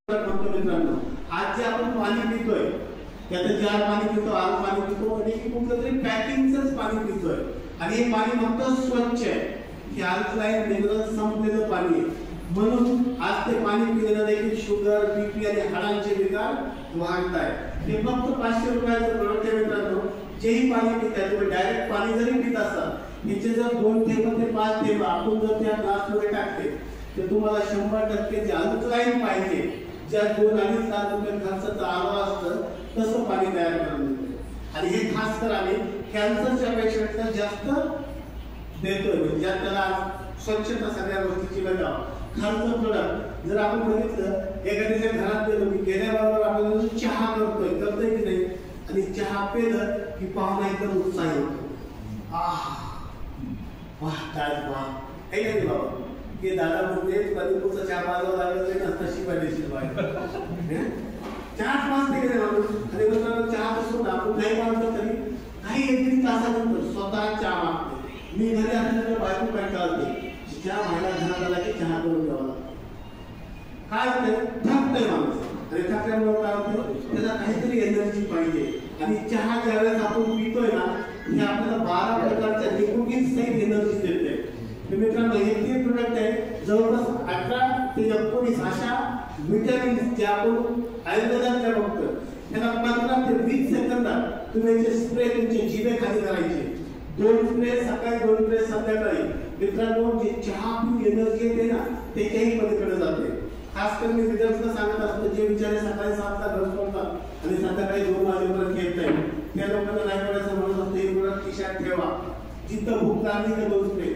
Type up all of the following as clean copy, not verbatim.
मित्रांनो, आज जे आपण पाणी पितोय त्यात जार पाणी पितो, आर पाणी पितो आणि कुठलं तरी पॅकिंगचंच पाणी पितोय आणि हे पाणी फक्त स्वच्छ आहे. हे अल्कलाइन मिनरल संपलेलं पाणी आहे. म्हणून आज ते पाणी पिण्याने देखील शुगर, बीपी आणि हाडांचे विकार वाढत आहेत. हे फक्त 500 रुपयाचं प्रोडक्ट आहे मित्रांनो. जेही पाणी पिताय तुम्ही डायरेक्ट पाणी जरी पित असाल, याचे जर 2 थेंब ते 5 थेंब आपण जर त्या ग्लासमध्ये टाकले तर तुम्हाला 100% जे अल्कलाइन पाहिजे, ज्या 2-2.5 लाख रुपये खर्चाचं आलं असतं तसं पाणी तयार करून देतो. आणि हे खास कर आम्ही कॅन्सरच्या पेशंटला जास्त देतोय, म्हणजे ज्यात त्याला स्वच्छता सगळ्या गोष्टीची बघावं. खर्च प्रोडक्ट जर आपण बघितलं एखाद्याच्या घरात गेलो की गेल्याबरोबर आपण चहा करतोय की नाही, आणि चहा पेलं की पाहुणा एकदम उत्साही होतो. वाह काय वाह आहे का बाबा की दादा म्हणजे कधीपुरचा चहा पाजावा लागत नाही ना, तशी पाहिजे बाहेर चहाच मानते की नाही माणूस. आणि मित्रांनो चहा पासून आपण नाही मानतो तरी काही 1-3 तासानंतर स्वतः चहा मागतो. मी घरी असल्यामुळे बायको कंटाळते, चहा व्हायला घरात आला की चहा करून द्यावा लागतो. काय होतं थकतोय माणूस, आणि थकल्यामुळे काय होतं त्याला काहीतरी एनर्जी पाहिजे. आणि चहा ज्यावेळेस आपण पितोय ना, हे आपल्याला 12 प्रकारच्या निकोटीन सहित एनर्जी देते. मित्रांनो हे 3 प्रोडक्ट आहे, जवळपास 18 ते 19 अशा विटॅमिन्स जे आपण आयुर्वेदात बघतो. त्याला 15 ते 20 सेकंदात तुम्ही याचे स्प्रे तुमच्या जिभेखाली करायचे. 2 स्प्रे सकाळी, 2 स्प्रे संध्याकाळी. मित्रांनो जे चहा पिऊन एनर्जी येते ना, त्याच्याही पलीकडे जाते. खास करून मी विद्यार्थ्यांना सांगत असतो, जे बिचारे सकाळी 7 ला घर सोडतात आणि संध्याकाळी 2 वाजेपर्यंत येत नाही, त्या लोकांना नाही पडायचं म्हणत असतो एक प्रोडक्ट खिशात ठेवा. जिथं भूक लागली तर 2 स्प्रे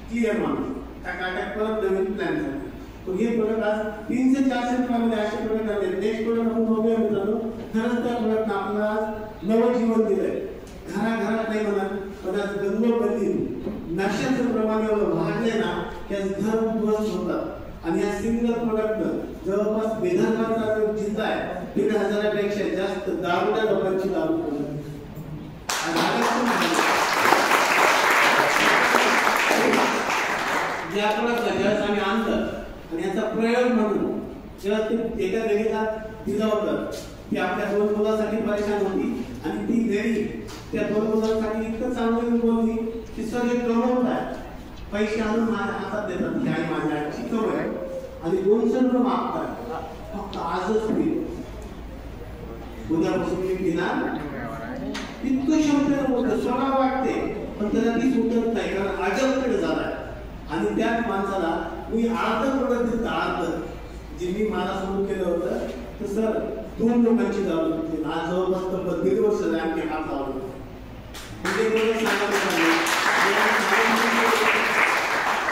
क्लिअर माणूस त्या काट्यात परत नवीन प्लॅन झाला. तो हे प्रोडक्ट आज 300-400 रुपयामध्ये असे प्रोडक्ट आले. नेक्स्ट प्रोडक्ट आपण बघूया मित्रांनो. खरंच त्या प्रोडक्ट आपल्याला आज नवं जीवन दिलंय. घराघरात नाही म्हणा, पण आज गल्लोगल्ली नशाचं प्रमाण एवढं वाढलंय ना की आज घर उद्ध्वस्त होतात. आणि या सिंगल प्रोडक्टनं जवळपास विदर्भाचा जो जिल्हा आहे 1,500 पेक्षा जास्त दारुड्या लोकांची दारू पडली. ज्या प्रोडक्टला ज्यावेळेस आम्ही आणलं आणि याचा प्रयोग म्हणून जेव्हा ते एका वेळेला दिला होता, ती आपल्या 2 मुलांसाठी परेशान होती आणि ती घरी त्या 2 मुलांसाठी इतकं चांगलं बोलली की सगळे कमवतात, पैसे आणून माझ्या हातात देतात की आई माझ्या आईची कमाई आहे आणि 200 रुपये मागतात. फक्त आजच पिलो, उद्यापासून मी पिणार. इतकं शब्द बोलतं, स्वतः वाटते पण त्याला ती सुटत नाही, कारण अजबकडे झालाय. आणि त्याच माणसाला मी अर्ध प्रोडक्ट दिलं, अर्ध जे मी मला सुरू केलं होतं तर सर 2 लोकांची दारू होती. आज जवळपास 1.5 वर्ष झाले आमचे हात लावले.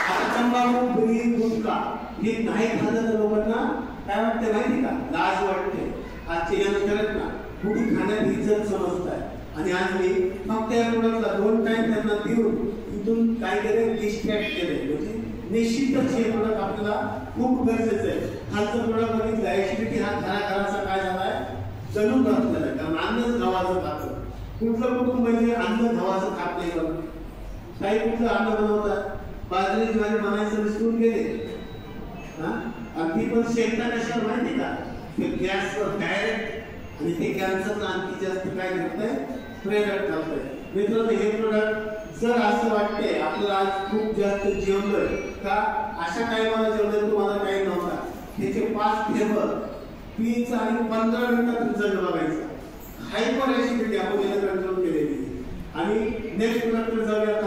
आता तंबाखू, बिडी, गुटखा हे नाही खाल्लं तर लोकांना काय वाटतं माहिती का, लाज वाटते. आजचे यंगस्टर ना कुठे खाण्यात इज्जत समजताय. आणि आज मी फक्त या प्रोडक्टला 2 टाइम त्यांना देऊन इथून काय केलं डिस्ट्रॅक्ट केलंय. म्हणजे निश्चितच हे प्रोडक्ट आपल्याला खूप गरजेचं आहे. खालचं प्रोडक्ट बघितलं, ऍसिडिटी हा घराघराचा काय झालाय जणू घातलेला आहे, कारण अन्नच गव्हाचं खातं. कुठलं कुटुंब म्हणजे अन्न गव्हाचं खात नाही बघ. काही कुठलं अन्न बनवतात बाजरी ज्वारी बनायचं विसरून गेले. अगदी पण शेकता कशावर माहिती का, ते गॅसवर डायरेक्ट. आणि ते कॅन्सरला आणखी जास्त काय करतंय, प्रेरक करतंय. मित्रांनो हे प्रोडक्ट जर असं वाटतंय आपल्याला आज खूप जास्त जेवलोय का, अशा टायमाला जेवलोय तुम्हाला काही नव्हता, त्याचे 5 थेंब पियचं आणि 15 मिनिटात रिझल्ट बघायचा. हायपर ऍसिडिटी आपण याला कंट्रोल केलेली. आणि नेक्स्ट प्रोडक्ट जाऊया.